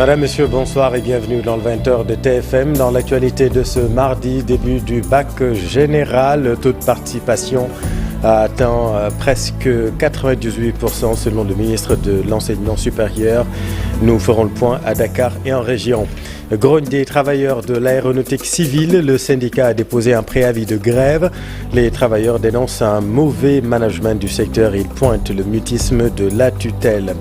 Madame, Monsieur, bonsoir et bienvenue dans le 20h de TFM. Dans l'actualité de ce mardi, début du bac général, le taux de participation a atteint presque 98% selon le ministre de l'Enseignement supérieur. Nous ferons le point à Dakar et en région. Grogne des travailleurs de l'aéronautique civile, le syndicat a déposé un préavis de grève. Les travailleurs dénoncent un mauvais management du secteur. Ils pointent le mutisme de la tutelle.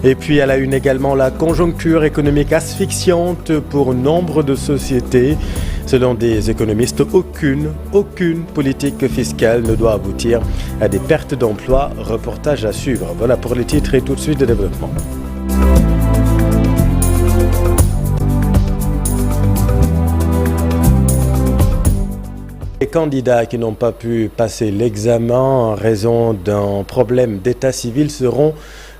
Et puis à la une également, la conjoncture économique asphyxiante pour nombre de sociétés. Selon des économistes, aucune politique fiscale ne doit aboutir à des pertes d'emplois. Reportage à suivre. Voilà pour les titres et tout de suite de développement. Les candidats qui n'ont pas pu passer l'examen en raison d'un problème d'état civil seront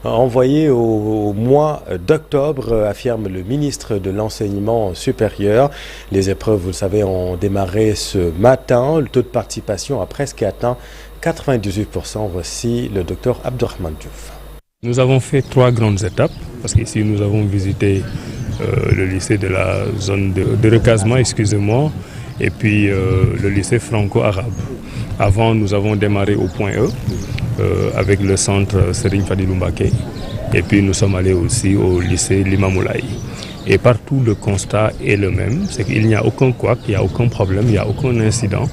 envoyés au mois d'octobre, affirme le ministre de l'Enseignement supérieur. Les épreuves, vous le savez, ont démarré ce matin. Le taux de participation a presque atteint 98%. Voici le docteur Abdourahmane Diouf. Nous avons fait 3 grandes étapes, parce qu'ici nous avons visité le lycée de la zone de recasement, et puis le lycée franco-arabe. Avant, nous avons démarré au point E avec le centre Serigne Fadilou Mbacké, et puis nous sommes allés aussi au lycée Limamoulaye. Et partout, le constat est le même, c'est qu'il n'y a aucun couac, il n'y a aucun problème, il n'y a aucun incident,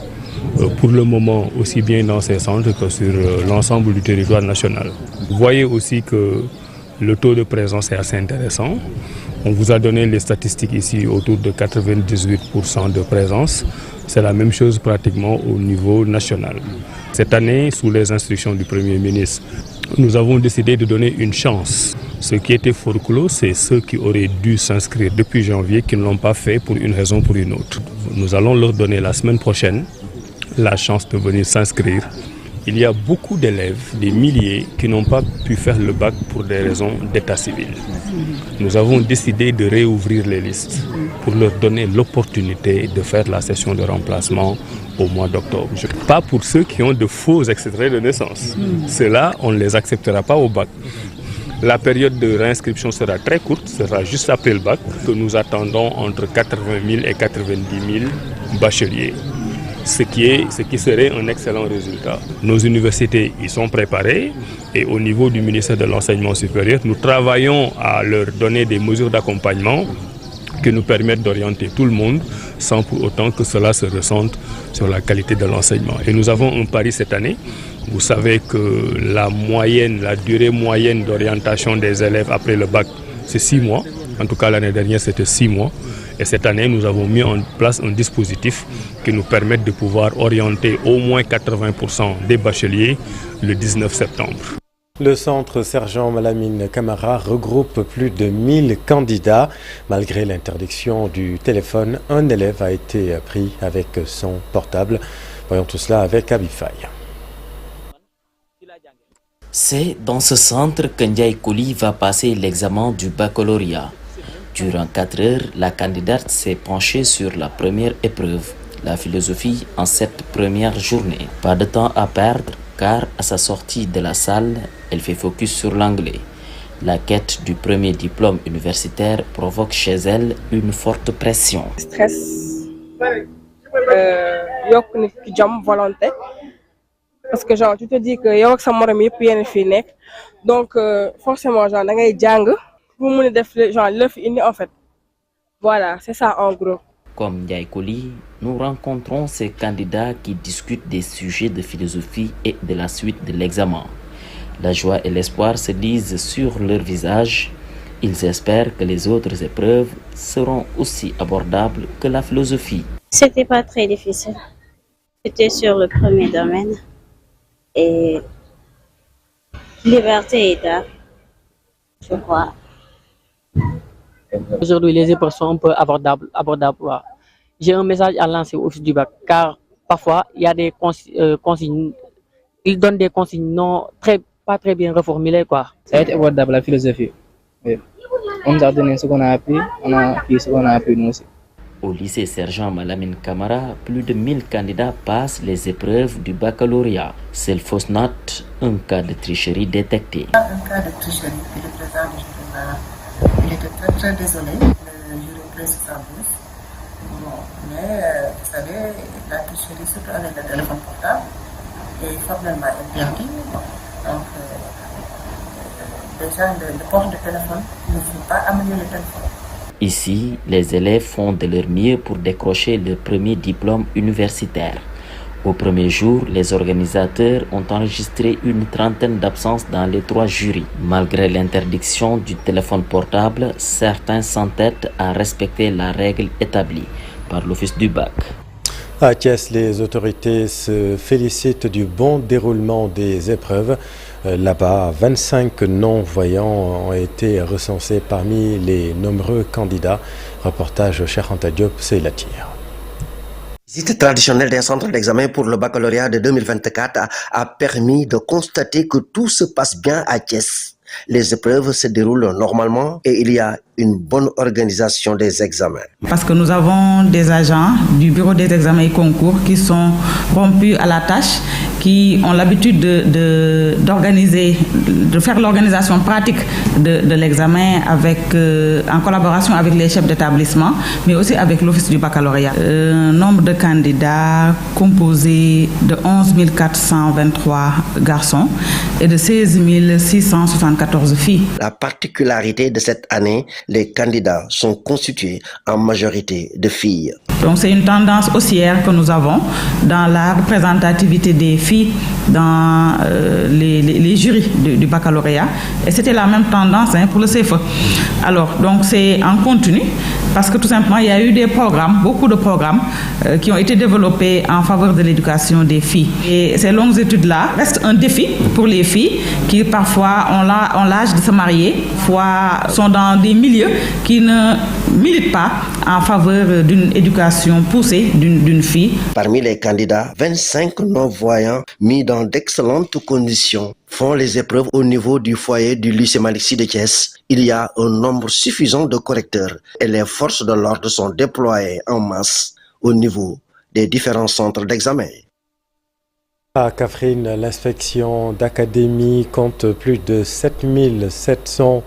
pour le moment, aussi bien dans ces centres que sur l'ensemble du territoire national. Vous voyez aussi que le taux de présence est assez intéressant. On vous a donné les statistiques ici autour de 98% de présence. C'est la même chose pratiquement au niveau national. Cette année, sous les instructions du Premier ministre, nous avons décidé de donner une chance. Ce qui était forclos, c'est ceux qui auraient dû s'inscrire depuis janvier, qui ne l'ont pas fait pour une raison ou pour une autre. Nous allons leur donner la semaine prochaine la chance de venir s'inscrire. Il y a beaucoup d'élèves, des milliers, qui n'ont pas pu faire le bac pour des raisons d'état civil. Nous avons décidé de réouvrir les listes pour leur donner l'opportunité de faire la session de remplacement au mois d'octobre. Pas pour ceux qui ont de faux extraits de naissance. Ceux-là, on ne les acceptera pas au bac. La période de réinscription sera très courte, sera juste après le bac, que nous attendons entre 80 000 et 90 000 bacheliers. Ce qui serait un excellent résultat. Nos universités y sont préparées et au niveau du ministère de l'Enseignement supérieur, nous travaillons à leur donner des mesures d'accompagnement qui nous permettent d'orienter tout le monde sans pour autant que cela se ressente sur la qualité de l'enseignement. Et nous avons un pari cette année. Vous savez que la durée moyenne d'orientation des élèves après le bac, c'est 6 mois. En tout cas, l'année dernière, c'était 6 mois. Et cette année, nous avons mis en place un dispositif qui nous permet de pouvoir orienter au moins 80% des bacheliers le 19 septembre. Le centre Sergent Malamine Camara regroupe plus de 1000 candidats. Malgré l'interdiction du téléphone, un élève a été pris avec son portable. Voyons tout cela avec Abifaye. C'est dans ce centre que Ndiaye Kouli va passer l'examen du baccalauréat. Durant 4 heures, la candidate s'est penchée sur la première épreuve, la philosophie en cette première journée. Pas de temps à perdre, car à sa sortie de la salle, elle fait focus sur l'anglais. La quête du premier diplôme universitaire provoque chez elle une forte pression. Stress, volonté. Parce que genre, tu te dis que yow ak sa morom yépp yéen fi nek. Donc forcément genre da ngay jàng pour mën def genre le fi indi en fait. Voilà, c'est ça en gros. Comme Ndiaye Kouli, nous rencontrons ces candidats qui discutent des sujets de philosophie et de la suite de l'examen. La joie et l'espoir se lisent sur leur visage. Ils espèrent que les autres épreuves seront aussi abordables que la philosophie. C'était pas très difficile. C'était sur le premier domaine. Et liberté et art, je crois. Aujourd'hui, les épreuves sont un peu abordables. J'ai un message à lancer au office du bac, car parfois, il y a des consignes, ils donnent des consignes pas très bien reformulées, quoi. Ça a été abordable, la philosophie. Oui. On nous a donné ce qu'on a appris, on a appris ce qu'on a appris nous aussi. Au lycée Sergent Malamine Camara, plus de 1000 candidats passent les épreuves du baccalauréat. Seule fausse note, un cas de tricherie détecté. Un cas de tricherie, il est présent, il est été très très désolé, le jury 1312. Bon, mais vous savez, la tricherie, surtout avec le téléphone portable, est formellement interdit. Bon, donc, déjà, le port de téléphone ne faut pas amener le téléphone. Ici, les élèves font de leur mieux pour décrocher leur premier diplôme universitaire. Au premier jour, les organisateurs ont enregistré une trentaine d'absences dans les 3 jurys. Malgré l'interdiction du téléphone portable, certains s'entêtent à respecter la règle établie par l'Office du bac. À Thiès, les autorités se félicitent du bon déroulement des épreuves. Là-bas, 25 non-voyants ont été recensés parmi les nombreux candidats. Reportage Cheikh Anta Diop, c'est la tire. Visite traditionnelle des centres d'examen pour le baccalauréat de 2024 a permis de constater que tout se passe bien à Thiès. Les épreuves se déroulent normalement et il y a une bonne organisation des examens. Parce que nous avons des agents du bureau des examens et concours qui sont rompus à la tâche, qui ont l'habitude de faire l'organisation pratique de l'examen en collaboration avec les chefs d'établissement, mais aussi avec l'Office du baccalauréat. Nombre de candidats composé de 11 423 garçons et de 16 674 filles. La particularité de cette année, les candidats sont constitués en majorité de filles. Donc c'est une tendance haussière que nous avons dans la représentativité des filles dans les jurys du baccalauréat. Et c'était la même tendance pour le CFE. Alors, donc c'est en continu parce que tout simplement, il y a eu des programmes, beaucoup de programmes qui ont été développés en faveur de l'éducation des filles. Et ces longues études-là restent un défi pour les filles qui parfois ont l'âge de se marier, soit sont dans des milieux qui ne militent pas en faveur d'une éducation poussée d'une fille. Parmi les candidats, 25 non-voyants mis dans d'excellentes conditions font les épreuves au niveau du foyer du lycée Malick Sy de Thiès. Il y a un nombre suffisant de correcteurs et les forces de l'ordre sont déployées en masse au niveau des différents centres d'examen. À Kaffrine, l'inspection d'académie compte plus de 7700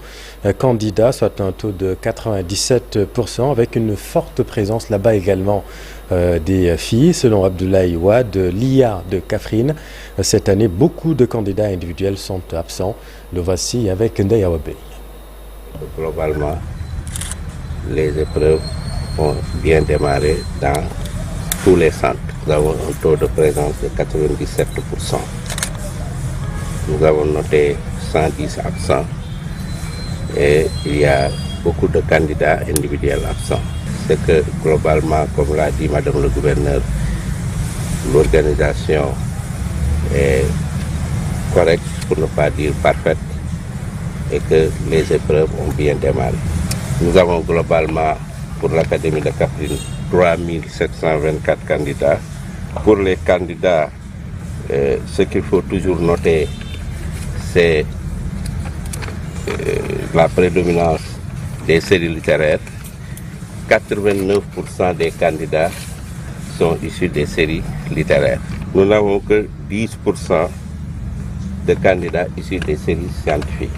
candidats, soit un taux de 97%, avec une forte présence là-bas également des filles. Selon Abdoulaye Ouad, l'IA de Kaffrine, cette année, beaucoup de candidats individuels sont absents. Le voici avec Ndeye Awa Bey. Globalement, les épreuves ont bien démarré dans tous les centres. Nous avons un taux de présence de 97%. Nous avons noté 110 absents et il y a beaucoup de candidats individuels absents. C'est que globalement, comme l'a dit Madame le gouverneur, l'organisation est correcte, pour ne pas dire parfaite, et que les épreuves ont bien démarré. Nous avons globalement, pour l'Académie de Kaffrine, 3724 candidats. Pour les candidats, ce qu'il faut toujours noter, c'est la prédominance des séries littéraires. 89% des candidats sont issus des séries littéraires. Nous n'avons que 10% de candidats issus des séries scientifiques.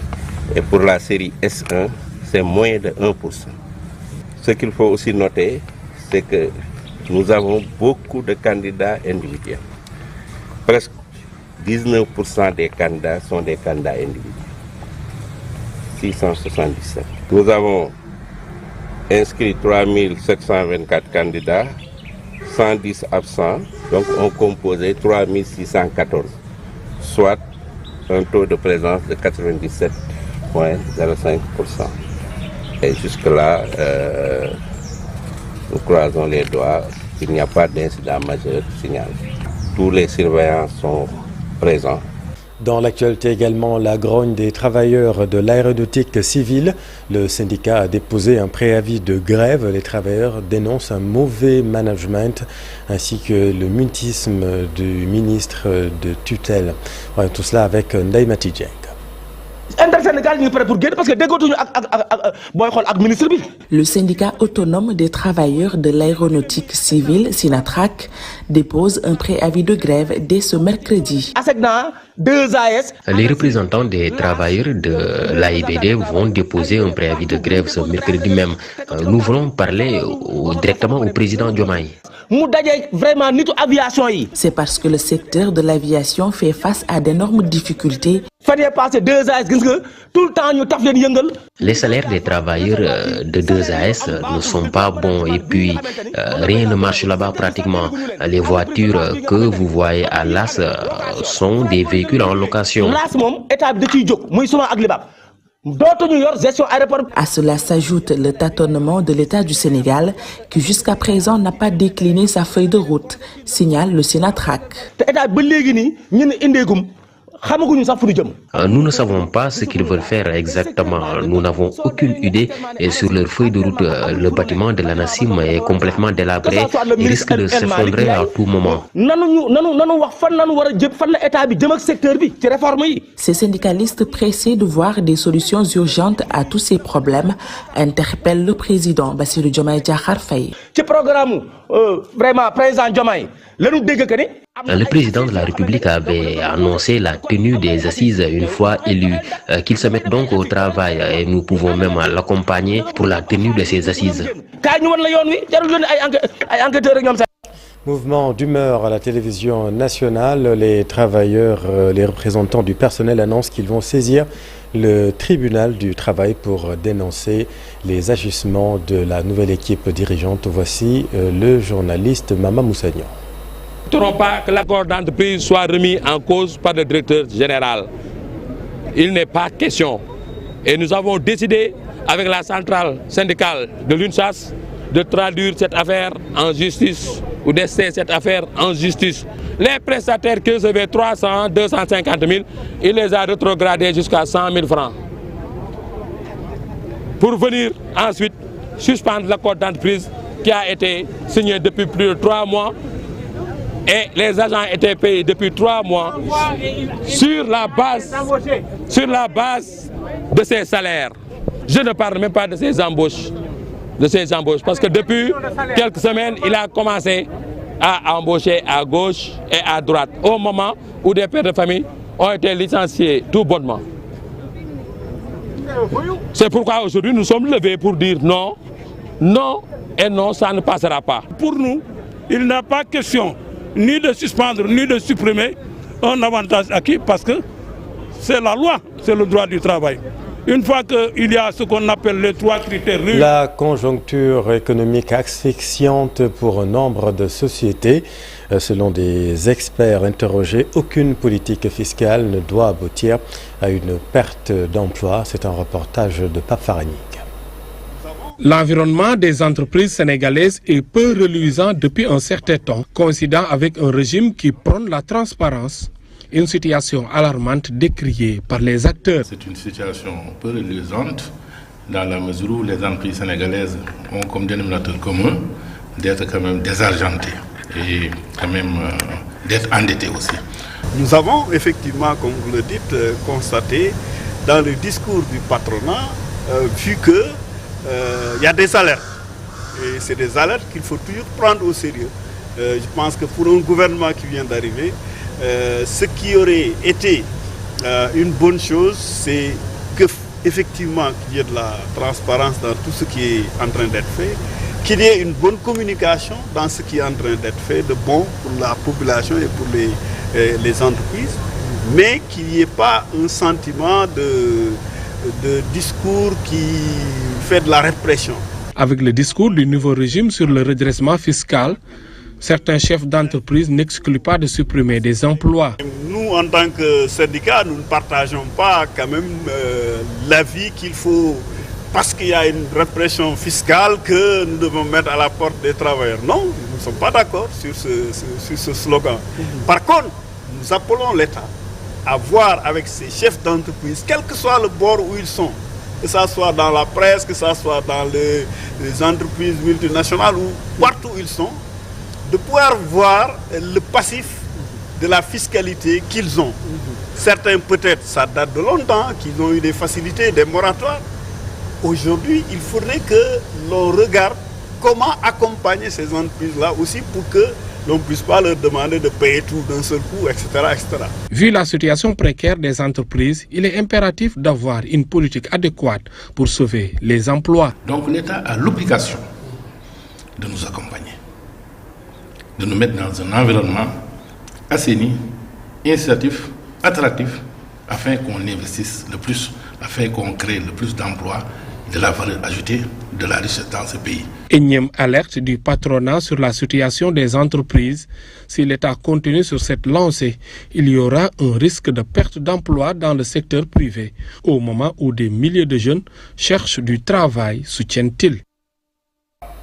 Et pour la série S1, c'est moins de 1%. Ce qu'il faut aussi noter, c'est que nous avons beaucoup de candidats individuels. Presque 19% des candidats sont des candidats individuels. 677. Nous avons inscrit 3724 candidats, 110 absents, donc on composait 3614, soit un taux de présence de 97,05%. Et jusque-là, nous croisons les doigts, il n'y a pas d'incident majeur signalé. Tous les surveillants sont présents. Dans l'actualité également, la grogne des travailleurs de l'aéronautique civile. Le syndicat a déposé un préavis de grève. Les travailleurs dénoncent un mauvais management ainsi que le mutisme du ministre de tutelle. Voilà, tout cela avec Ndeye Mati Dieng. Le syndicat autonome des travailleurs de l'aéronautique civile, Sinatrac, dépose un préavis de grève dès ce mercredi. Les représentants des travailleurs de l'AIBD vont déposer un préavis de grève ce mercredi même. Nous voulons parler directement au président Diomaye. C'est parce que le secteur de l'aviation fait face à d'énormes difficultés. Les salaires des travailleurs de 2AS ne sont pas bons et puis rien ne marche là-bas pratiquement. Les voitures que vous voyez à l'AS sont des véhicules en location. À cela s'ajoute le tâtonnement de l'État du Sénégal qui jusqu'à présent n'a pas décliné sa feuille de route, signale le Sinatrac. Nous ne savons pas ce qu'ils veulent faire exactement. Nous n'avons aucune idée et sur leur feuille de route, le bâtiment de l'ANACIM est complètement délabré et risque de s'effondrer à tout moment. Ces syndicalistes pressés de voir des solutions urgentes à tous ces problèmes interpellent le président Bassirou Diomaye Diakhar Faye. Le président de la République avait annoncé la tenue des assises une fois élu, qu'il se mette donc au travail et nous pouvons même l'accompagner pour la tenue de ces assises. Mouvement d'humeur à la télévision nationale, les travailleurs, les représentants du personnel annoncent qu'ils vont saisir le tribunal du travail pour dénoncer les agissements de la nouvelle équipe dirigeante. Voici le journaliste Mama Moussagnon. Nous n'accepterons pas que l'accord d'entreprise soit remis en cause par le directeur général. Il n'est pas question. Et nous avons décidé, avec la centrale syndicale de l'UNSAS, de traduire cette affaire en justice ou d'essayer cette affaire en justice. Les prestataires qui recevaient 300, 250 000, il les a rétrogradés jusqu'à 100 000 francs. Pour venir ensuite suspendre l'accord d'entreprise qui a été signé depuis plus de 3 mois. Et les agents étaient payés depuis 3 mois sur la base de ces salaires. Je ne parle même pas de ces embauches. Parce que depuis quelques semaines, il a commencé à embaucher à gauche et à droite, au moment où des pères de famille ont été licenciés tout bonnement. C'est pourquoi aujourd'hui nous sommes levés pour dire non, non et non, ça ne passera pas. Pour nous, il n'a pas question ni de suspendre, ni de supprimer un avantage acquis parce que c'est la loi, c'est le droit du travail. Une fois qu'il y a ce qu'on appelle les 3 critères... La conjoncture économique asphyxiante pour un nombre de sociétés. Selon des experts interrogés, aucune politique fiscale ne doit aboutir à une perte d'emploi. C'est un reportage de Pape Faranig. L'environnement des entreprises sénégalaises est peu reluisant depuis un certain temps, coïncidant avec un régime qui prône la transparence, une situation alarmante décriée par les acteurs. C'est une situation peu reluisante dans la mesure où les entreprises sénégalaises ont comme dénominateur commun d'être quand même désargentées et quand même d'être endettées aussi. Nous avons effectivement, comme vous le dites, constaté dans le discours du patronat, vu que il y a des alertes. Et c'est des alertes qu'il faut toujours prendre au sérieux. Je pense que pour un gouvernement qui vient d'arriver, ce qui aurait été une bonne chose, c'est qu'effectivement qu'il y ait de la transparence dans tout ce qui est en train d'être fait, qu'il y ait une bonne communication dans ce qui est en train d'être fait, de bon pour la population et pour les entreprises, mais qu'il n'y ait pas un sentiment de discours qui fait de la répression. Avec le discours du nouveau régime sur le redressement fiscal, certains chefs d'entreprise n'excluent pas de supprimer des emplois. Nous, en tant que syndicat, nous ne partageons pas quand même l'avis qu'il faut, parce qu'il y a une répression fiscale, que nous devons mettre à la porte des travailleurs. Non, nous ne sommes pas d'accord sur ce slogan. Par contre, nous appelons l'État à voir avec ces chefs d'entreprise, quel que soit le bord où ils sont, que ce soit dans la presse, que ce soit dans les entreprises multinationales ou partout où ils sont, de pouvoir voir le passif de la fiscalité qu'ils ont. Certains peut-être, ça date de longtemps, qu'ils ont eu des facilités, des moratoires. Aujourd'hui, il faudrait que l'on regarde comment accompagner ces entreprises-là aussi pour que l'on ne puisse pas leur demander de payer tout d'un seul coup, etc., etc. Vu la situation précaire des entreprises, il est impératif d'avoir une politique adéquate pour sauver les emplois. Donc l'État a l'obligation de nous accompagner, de nous mettre dans un environnement assaini, incitatif, attractif, afin qu'on investisse le plus, afin qu'on crée le plus d'emplois, de la valeur ajoutée, de la richesse dans ce pays. Énième alerte du patronat sur la situation des entreprises. Si l'État continue sur cette lancée, il y aura un risque de perte d'emploi dans le secteur privé, au moment où des milliers de jeunes cherchent du travail, soutiennent-ils.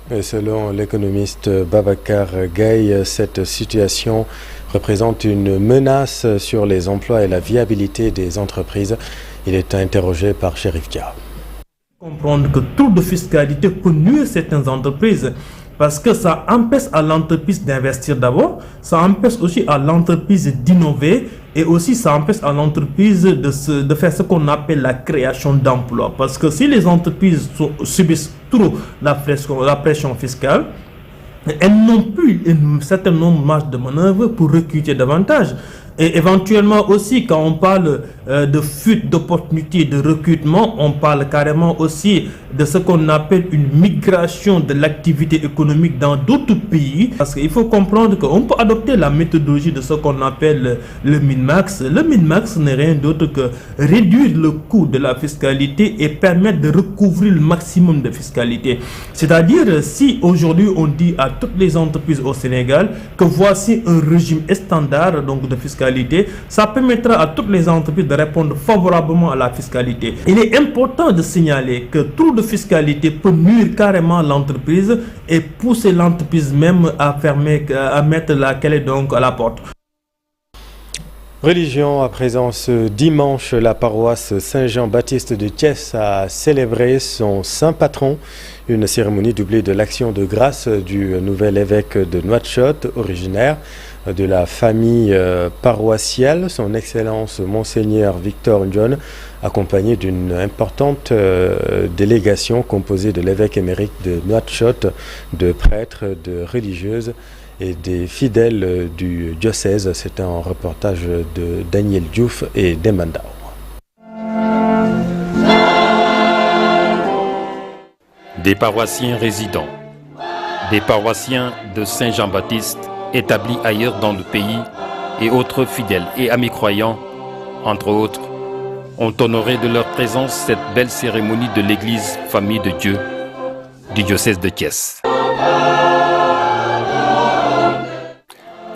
Et selon l'économiste Babacar Gaye, cette situation représente une menace sur les emplois et la viabilité des entreprises. Il est interrogé par Chérif Dia. Comprendre que trop de fiscalité peut nuire certaines entreprises parce que ça empêche à l'entreprise d'investir d'abord, ça empêche aussi à l'entreprise d'innover et aussi ça empêche à l'entreprise de faire ce qu'on appelle la création d'emplois. Parce que si les entreprises subissent trop la pression fiscale, elles n'ont plus un certain nombre de marges de manœuvre pour recruter davantage. Et éventuellement aussi, quand on parle de fuite d'opportunités de recrutement, on parle carrément aussi de ce qu'on appelle une migration de l'activité économique dans d'autres pays. Parce qu'il faut comprendre qu'on peut adopter la méthodologie de ce qu'on appelle le min-max. Le min-max n'est rien d'autre que réduire le coût de la fiscalité et permettre de recouvrir le maximum de fiscalité. C'est-à-dire, si aujourd'hui on dit à toutes les entreprises au Sénégal que voici un régime standard donc de fiscalité, ça permettra à toutes les entreprises de répondre favorablement à la fiscalité. Il est important de signaler que trop de fiscalité peut nuire carrément l'entreprise et pousser l'entreprise même à mettre la clé donc à la porte. Religion à présent, ce dimanche, la paroisse Saint-Jean-Baptiste de Thiès a célébré son saint patron. Une cérémonie doublée de l'action de grâce du nouvel évêque de Nouakchott, originaire de la famille paroissiale, son Excellence Monseigneur Victor Ndione, accompagné d'une importante délégation composée de l'évêque émérite de Nouakchott, de prêtres, de religieuses et des fidèles du diocèse. C'est un reportage de Daniel Diouf et Demandao. Des paroissiens résidents, des paroissiens de Saint-Jean-Baptiste établis ailleurs dans le pays et autres fidèles et amis croyants, entre autres, ont honoré de leur présence cette belle cérémonie de l'église Famille de Dieu du diocèse de Thiès.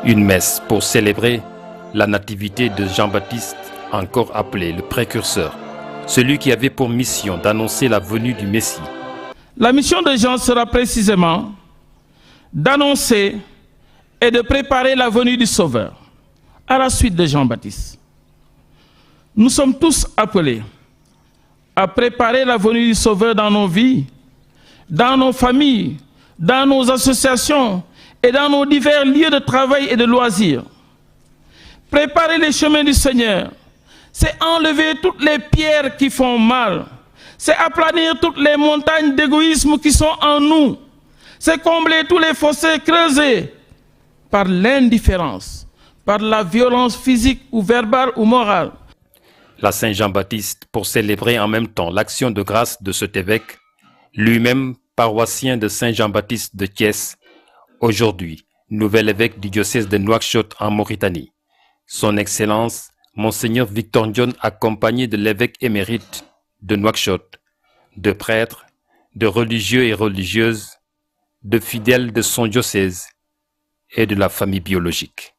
Une messe pour célébrer la nativité de Jean-Baptiste, encore appelé le précurseur, celui qui avait pour mission d'annoncer la venue du Messie. La mission de Jean sera précisément d'annoncer et de préparer la venue du Sauveur à la suite de Jean-Baptiste. Nous sommes tous appelés à préparer la venue du Sauveur dans nos vies, dans nos familles, dans nos associations et dans nos divers lieux de travail et de loisirs. Préparer les chemins du Seigneur, c'est enlever toutes les pierres qui font mal. C'est aplanir toutes les montagnes d'égoïsme qui sont en nous. C'est combler tous les fossés creusés par l'indifférence, par la violence physique ou verbale ou morale. La Saint-Jean-Baptiste pour célébrer en même temps l'action de grâce de cet évêque, lui-même paroissien de Saint-Jean-Baptiste de Thiès, aujourd'hui nouvel évêque du diocèse de Nouakchott en Mauritanie. Son Excellence, Monseigneur Victor Ndione, accompagné de l'évêque émérite de Nouakchott, de prêtres, de religieux et religieuses, de fidèles de son diocèse et de la famille biologique.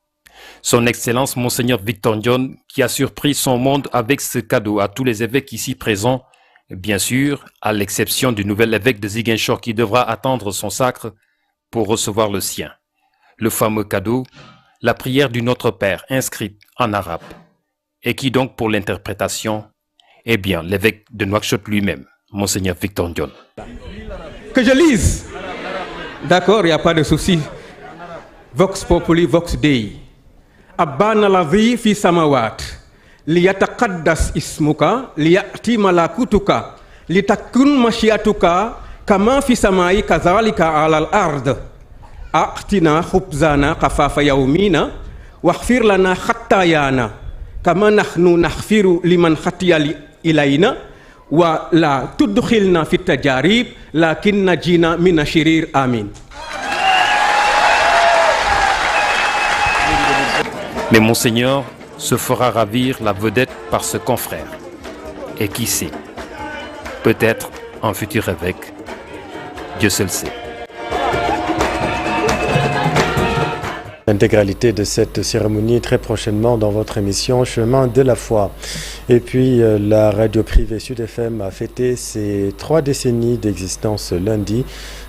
Son Excellence Monseigneur Victor Ndione, qui a surpris son monde avec ce cadeau à tous les évêques ici présents, bien sûr, à l'exception du nouvel évêque de Ziguinchor qui devra attendre son sacre pour recevoir le sien. Le fameux cadeau, la prière du Notre Père inscrite en arabe, et qui donc pour l'interprétation, eh bien, l'évêque de Nouakchott lui-même, Monseigneur Victor Ndione. Que je lise. D'accord, il n'y a pas de souci. Vox Populi, Vox Dei. أبان الذي في السماوات ليتقدس اسمك ليأتي ملكوتك لتكن مشيئتك كما في السماء كذلك على الأرض أعطنا خبزنا كفاف يومنا واغفر لنا خطايانا كما نحن نغفر لمن خطي إلينا ولا تدخلنا في التجارب لكن نجينا من الشرير آمين. Mais Monseigneur se fera ravir la vedette par ce confrère. Et qui sait, peut-être un futur évêque. Dieu seul sait. L'intégralité de cette cérémonie très prochainement dans votre émission Chemin de la foi. Et puis la radio privée Sud FM a fêté ses 3 décennies d'existence lundi,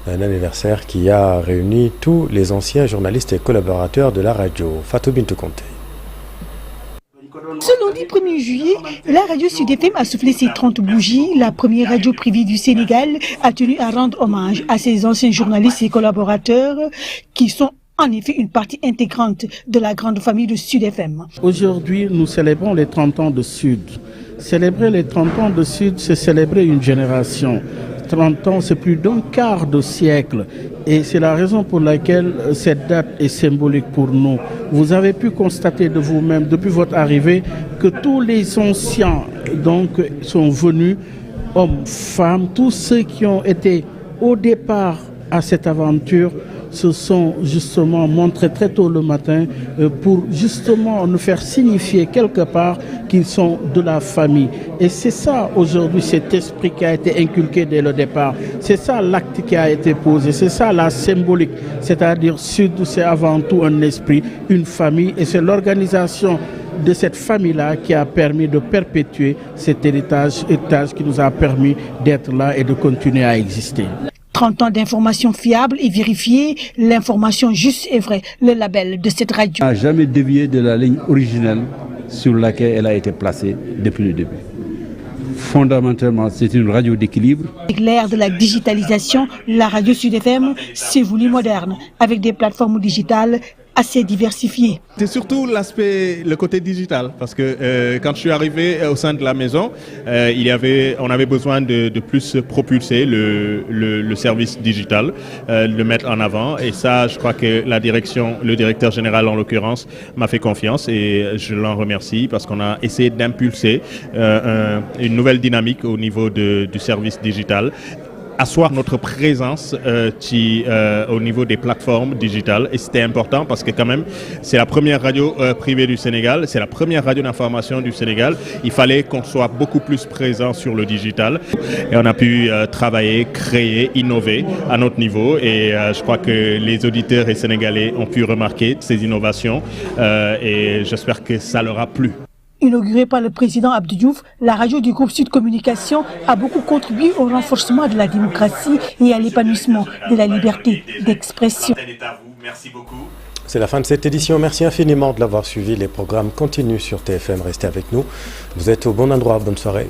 un anniversaire qui a réuni tous les anciens journalistes et collaborateurs de la radio. Fatou Bintou Conté. Ce lundi 1er juillet, la radio Sud FM a soufflé ses 30 bougies. La première radio privée du Sénégal a tenu à rendre hommage à ses anciens journalistes et collaborateurs qui sont en effet une partie intégrante de la grande famille de Sud FM. Aujourd'hui, nous célébrons les 30 ans de Sud. Célébrer les 30 ans de Sud, c'est célébrer une génération. 30 ans, c'est plus d'un quart de siècle. Et c'est la raison pour laquelle cette date est symbolique pour nous. Vous avez pu constater de vous-même, depuis votre arrivée, que tous les anciens sont venus, hommes, femmes, tous ceux qui ont été au départ à cette aventure, se sont justement montrés très tôt le matin pour justement nous faire signifier quelque part qu'ils sont de la famille. Et c'est ça aujourd'hui, cet esprit qui a été inculqué dès le départ. C'est ça l'acte qui a été posé, c'est ça la symbolique. C'est-à-dire Sud, c'est avant tout un esprit, une famille, et c'est l'organisation de cette famille-là qui a permis de perpétuer cet héritage qui nous a permis d'être là et de continuer à exister. 30 ans d'informations fiables et vérifiées, l'information juste et vraie, le label de cette radio. Elle n'a jamais dévié de la ligne originelle sur laquelle elle a été placée depuis le début. Fondamentalement, c'est une radio d'équilibre. Avec l'ère de la digitalisation, la radio Sud FM s'est voulue moderne, avec des plateformes digitales assez diversifiées. C'est surtout le côté digital, parce que quand je suis arrivé au sein de la maison, on avait besoin de plus propulser le service digital, le mettre en avant, et ça, je crois que la direction, le directeur général en l'occurrence, m'a fait confiance et je l'en remercie parce qu'on a essayé d'impulser une nouvelle dynamique au niveau du service digital. Asseoir notre présence au niveau des plateformes digitales, et c'était important parce que quand même c'est la première radio privée du Sénégal, c'est la première radio d'information du Sénégal. Il fallait qu'on soit beaucoup plus présent sur le digital et on a pu travailler, créer, innover à notre niveau, et je crois que les auditeurs et Sénégalais ont pu remarquer ces innovations et j'espère que ça leur a plu. Inaugurée par le président Abdou Diouf, la radio du groupe Sud Communication a beaucoup contribué au renforcement de la démocratie et à l'épanouissement de la liberté d'expression. C'est la fin de cette édition. Merci infiniment de l'avoir suivi. Les programmes continuent sur TFM. Restez avec nous. Vous êtes au bon endroit. Bonne soirée.